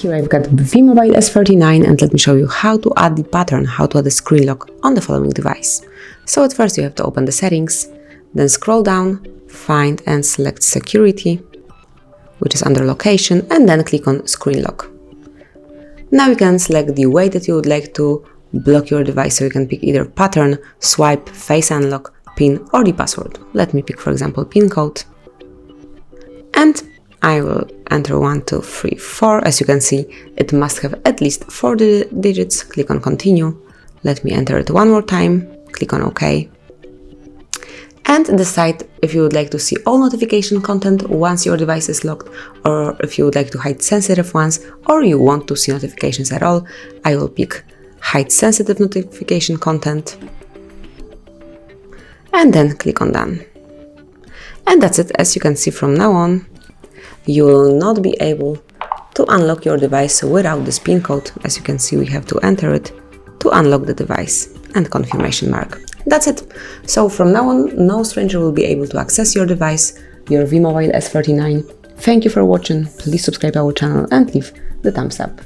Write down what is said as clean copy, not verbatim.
Here I've got V-Mobile S39 and let me show you how to add the pattern, how to add the screen lock on the following device. So at first you have to open the settings, then scroll down, find and select security, which is under location, and then click on screen lock. Now you can select the way that you would like to block your device, so you can pick either pattern, swipe, face unlock, PIN or the password. Let me pick for example PIN code and I will enter 1, 2, 3, 4. As you can see, it must have at least 4 digits. Click on continue. Let me enter it one more time. Click on OK. And decide if you would like to see all notification content once your device is locked, or if you would like to hide sensitive ones, or you want to see notifications at all. I will pick hide sensitive notification content. And then click on done. And that's it. As you can see, from now on, you will not be able to unlock your device without this PIN code. As you can see, we have to enter it to unlock the device and confirmation mark. That's it. So from now on, no stranger will be able to access your device, your V-Mobile S39. Thank you for watching. Please subscribe our channel and leave the thumbs up.